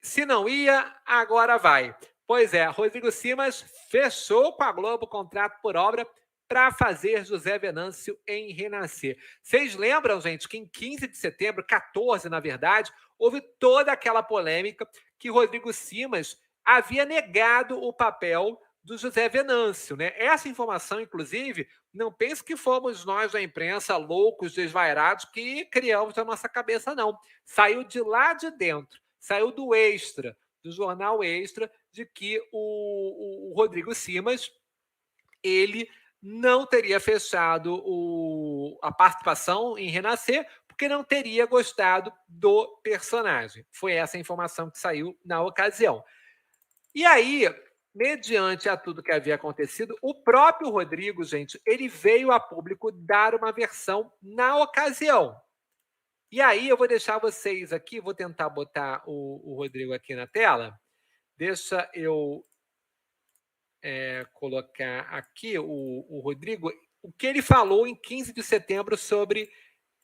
Se não ia, agora vai. Pois é, Rodrigo Simas fechou com a Globo o contrato por obra para fazer José Venâncio em Renascer. Vocês lembram, gente, que em 15 de setembro, 14, na verdade, houve toda aquela polêmica que Rodrigo Simas havia negado o papel do José Venâncio, né? Essa informação, inclusive, não pense que fomos nós da imprensa loucos, desvairados, que criamos na nossa cabeça, não. Saiu de lá de dentro, saiu do Extra, do jornal Extra, de que o Rodrigo Simas, ele não teria fechado a participação em Renascer porque não teria gostado do personagem. Foi essa a informação que saiu na ocasião. E aí, mediante a tudo que havia acontecido, o próprio Rodrigo, gente, ele veio a público dar uma versão na ocasião. E aí eu vou deixar vocês aqui, vou tentar botar o Rodrigo aqui na tela. Deixa eu colocar aqui o Rodrigo, o que ele falou em 15 de setembro sobre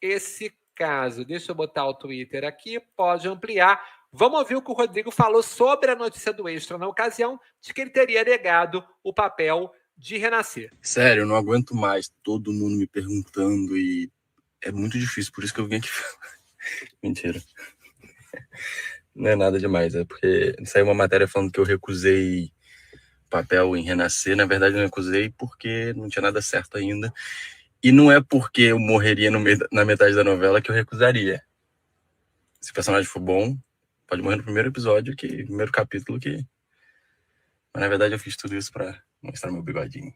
esse caso. Deixa eu botar o Twitter aqui, pode ampliar. Vamos ouvir o que o Rodrigo falou sobre a notícia do Extra na ocasião de que ele teria negado o papel de Renascer. Sério, eu não aguento mais todo mundo me perguntando e é muito difícil, por isso que eu vim aqui. Mentira. Não é nada demais, é porque saiu uma matéria falando que eu recusei papel em Renascer. Na verdade, eu não recusei porque não tinha nada certo ainda. E não é porque eu morreria na metade da novela que eu recusaria. Se o personagem for bom, pode morrer no primeiro episódio, primeiro capítulo que... Mas na verdade eu fiz tudo isso pra mostrar meu bigodinho.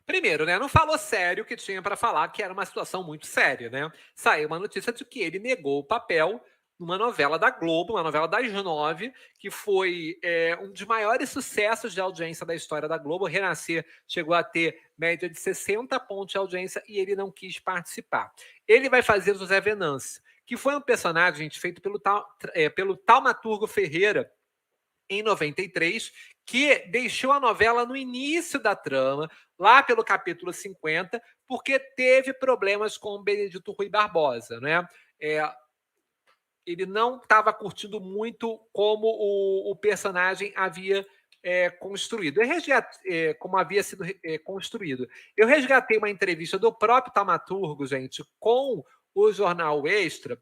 Primeiro, né, não falou sério o que tinha para falar, que era uma situação muito séria, né? Saiu uma notícia de que ele negou o papel numa novela da Globo, uma novela das 9, que foi um dos maiores sucessos de audiência da história da Globo. Renascer chegou a ter média de 60 pontos de audiência e ele não quis participar. Ele vai fazer José Venâncio, que foi um personagem, gente, feito pelo Taumaturgo Ferreira, em 93, que deixou a novela no início da trama, lá pelo capítulo 50, porque teve problemas com o Benedito Rui Barbosa, né? Ele não estava curtindo muito como o personagem havia construído. Como havia sido construído. Eu resgatei uma entrevista do próprio Taumaturgo, gente, com o jornal Extra,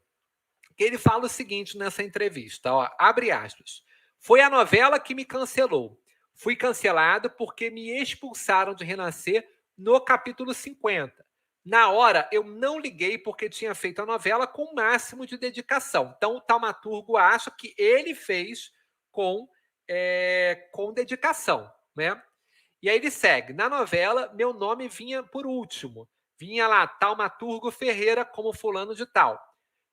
que ele fala o seguinte nessa entrevista, ó, abre aspas. Foi a novela que me cancelou. Fui cancelado porque me expulsaram de Renascer no capítulo 50. Na hora, eu não liguei porque tinha feito a novela com o máximo de dedicação. Então, o Taumaturgo acha que ele fez com dedicação, né? E aí ele segue. Na novela, meu nome vinha por último. Vinha lá, Taumaturgo Ferreira como fulano de tal.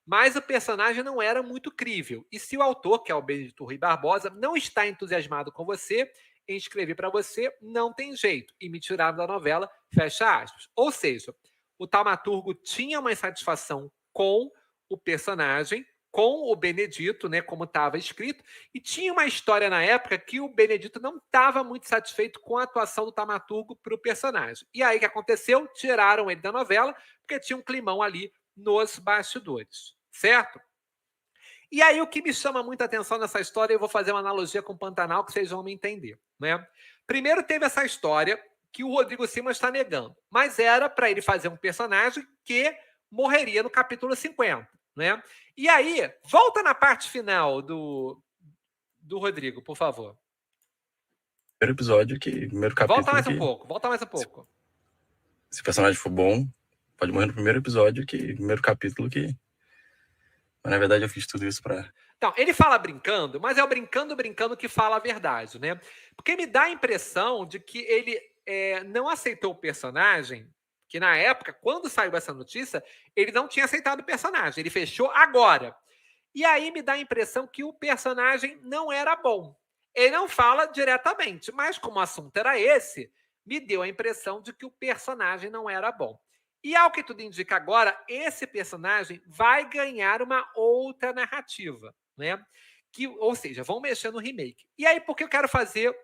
Mas o personagem não era muito crível. E se o autor, que é o Benedito Rui Barbosa, não está entusiasmado com você, em escrever para você, não tem jeito. E me tiraram da novela, fecha aspas. Ou seja, o Taumaturgo tinha uma insatisfação com o personagem, com o Benedito, né, como estava escrito, e tinha uma história na época que o Benedito não estava muito satisfeito com a atuação do Taumaturgo para o personagem. E aí o que aconteceu? Tiraram ele da novela, porque tinha um climão ali nos bastidores, certo? E aí o que me chama muita atenção nessa história, eu vou fazer uma analogia com o Pantanal que vocês vão me entender, né? Primeiro teve essa história que o Rodrigo Simas está negando, mas era para ele fazer um personagem que morreria no capítulo 50, né? E aí, volta na parte final do Rodrigo, por favor. Primeiro episódio primeiro capítulo Volta mais um pouco. Se o personagem for bom, pode morrer no primeiro episódio primeiro capítulo Mas na verdade eu fiz tudo isso pra... Então, ele fala brincando, mas é o brincando que fala a verdade, né? Porque me dá a impressão de que ele não aceitou o personagem, que na época, quando saiu essa notícia, ele não tinha aceitado o personagem, ele fechou agora. E aí me dá a impressão que o personagem não era bom. Ele não fala diretamente, mas como o assunto era esse, me deu a impressão de que o personagem não era bom. E ao que tudo indica agora, esse personagem vai ganhar uma outra narrativa, né? Ou seja, vão mexer no remake. E aí, por que eu quero fazer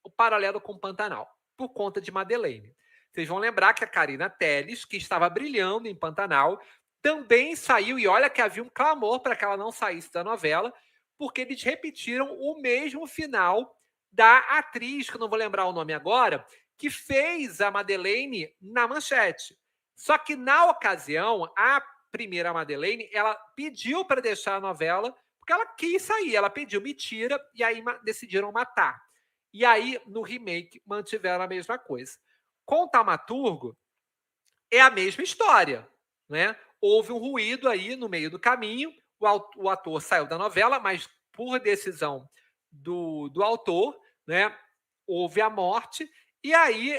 o paralelo com o Pantanal? Por conta de Madeleine. Vocês vão lembrar que a Carina Telles, que estava brilhando em Pantanal, também saiu, e olha que havia um clamor para que ela não saísse da novela, porque eles repetiram o mesmo final da atriz, que eu não vou lembrar o nome agora, que fez a Madeleine na Manchete. Só que, na ocasião, a primeira Madeleine, ela pediu para deixar a novela, porque ela quis sair, ela pediu, me tira, e aí decidiram matar. E aí, no remake, mantiveram a mesma coisa. Com o Taumaturgo, é a mesma história, né? Houve um ruído aí no meio do caminho, o ator saiu da novela, mas por decisão do autor, né? Houve a morte, e aí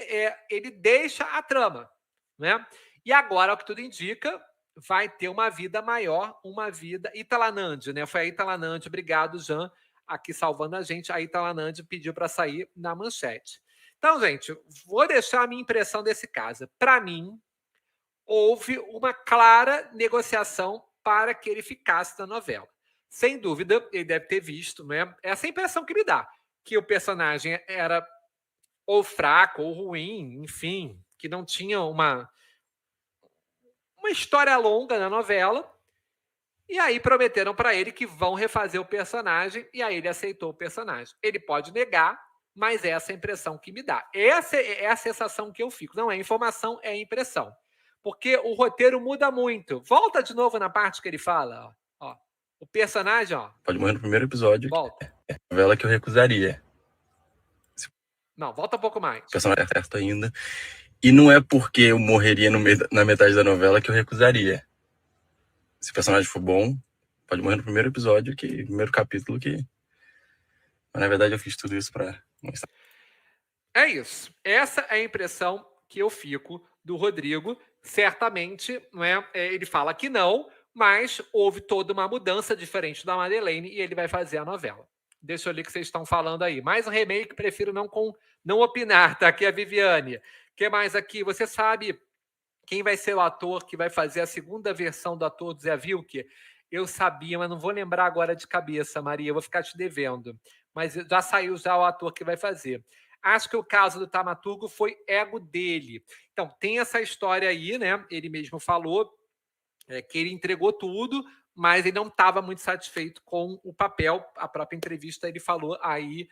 ele deixa a trama, né? E agora, o que tudo indica, vai ter uma vida maior, uma vida Italanandi, né? Foi a Italanandi, obrigado, Jean, aqui salvando a gente. A Italanandi pediu para sair na Manchete. Então, gente, vou deixar a minha impressão desse caso. Para mim, houve uma clara negociação para que ele ficasse na novela. Sem dúvida, ele deve ter visto, né? Essa é a impressão que me dá, que o personagem era ou fraco ou ruim, enfim, que não tinha uma história longa na novela. E aí prometeram para ele que vão refazer o personagem, e aí ele aceitou o personagem. Ele pode negar, mas essa é a impressão que me dá. Essa é a sensação que eu fico. Não é informação, é impressão. Porque o roteiro muda muito. Volta de novo na parte que ele fala. Ó. O personagem, ó. Pode morrer no primeiro episódio. Volta. É a novela que eu recusaria. Não, volta um pouco mais. O personagem é certo ainda. E não é porque eu morreria na metade da novela que eu recusaria. Se o personagem for bom, pode morrer no primeiro episódio, primeiro capítulo que... Mas, na verdade, eu fiz tudo isso para mostrar. É isso. Essa é a impressão que eu fico do Rodrigo. Certamente, não é? Ele fala que não, mas houve toda uma mudança diferente da Madeleine e ele vai fazer a novela. Deixa eu ler o que vocês estão falando aí. Mais um remake, prefiro não opinar, tá? Aqui é a Viviane. O que mais aqui? Você sabe quem vai ser o ator que vai fazer a segunda versão do ator do Zé Vilker? Eu sabia, mas não vou lembrar agora de cabeça, Maria. Eu vou ficar te devendo. Mas já saiu já o ator que vai fazer. Acho que o caso do Taumaturgo foi ego dele. Então, tem essa história aí, né? Ele mesmo falou que ele entregou tudo, mas ele não estava muito satisfeito com o papel. A própria entrevista ele falou aí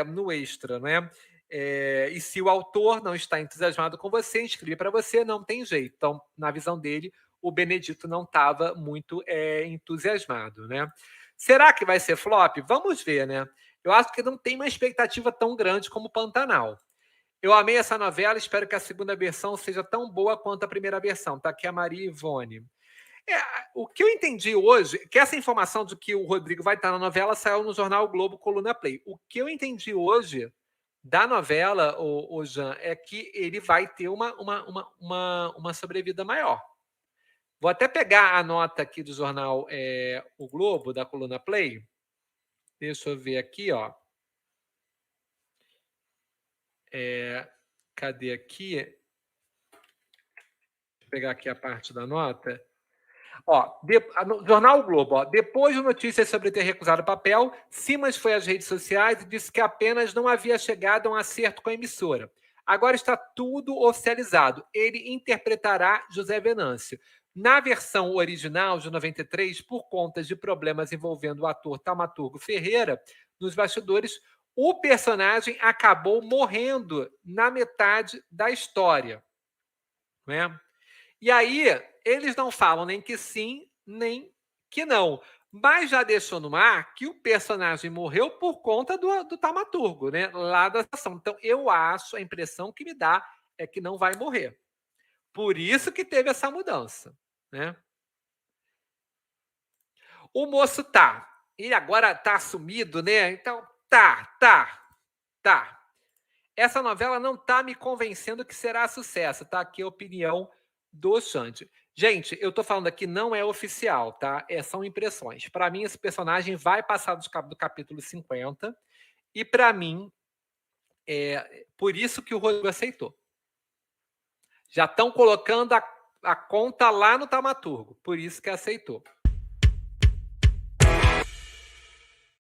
no Extra, né? E se o autor não está entusiasmado com você, inscrever para você, não tem jeito. Então, na visão dele, o Benedito não estava muito entusiasmado, né? Será que vai ser flop? Vamos ver, né? Eu acho que não tem uma expectativa tão grande como Pantanal. Eu amei essa novela, espero que a segunda versão seja tão boa quanto a primeira versão. Tá aqui a Maria Ivone. O que eu entendi hoje, que essa informação de que o Rodrigo vai estar na novela saiu no jornal o Globo Coluna Play. O que eu entendi hoje da novela, o Jean, é que ele vai ter uma sobrevida maior. Vou até pegar a nota aqui do jornal O Globo, da Coluna Play. Deixa eu ver aqui, ó. Cadê aqui? Deixa eu pegar aqui a parte da nota. Jornal o Globo. Ó, depois de notícias sobre ter recusado o papel, Simas foi às redes sociais e disse que apenas não havia chegado a um acerto com a emissora. Agora está tudo oficializado. Ele interpretará José Venâncio. Na versão original de 93, por conta de problemas envolvendo o ator Taumaturgo Ferreira, nos bastidores, o personagem acabou morrendo na metade da história. Né? E aí, eles não falam nem que sim, nem que não. Mas já deixou no ar que o personagem morreu por conta do Taumaturgo, né? Lá da ação. Então, eu acho, a impressão que me dá é que não vai morrer. Por isso que teve essa mudança, né? O moço tá. Ele agora tá assumido, né? Então, tá. Essa novela não tá me convencendo que será sucesso, tá? Aqui a opinião do Xande. Gente, eu tô falando aqui, não é oficial, tá? São impressões. Para mim, esse personagem vai passar do capítulo 50. E para mim, por isso que o Rodrigo aceitou. Já estão colocando a conta lá no Taumaturgo. Por isso que aceitou.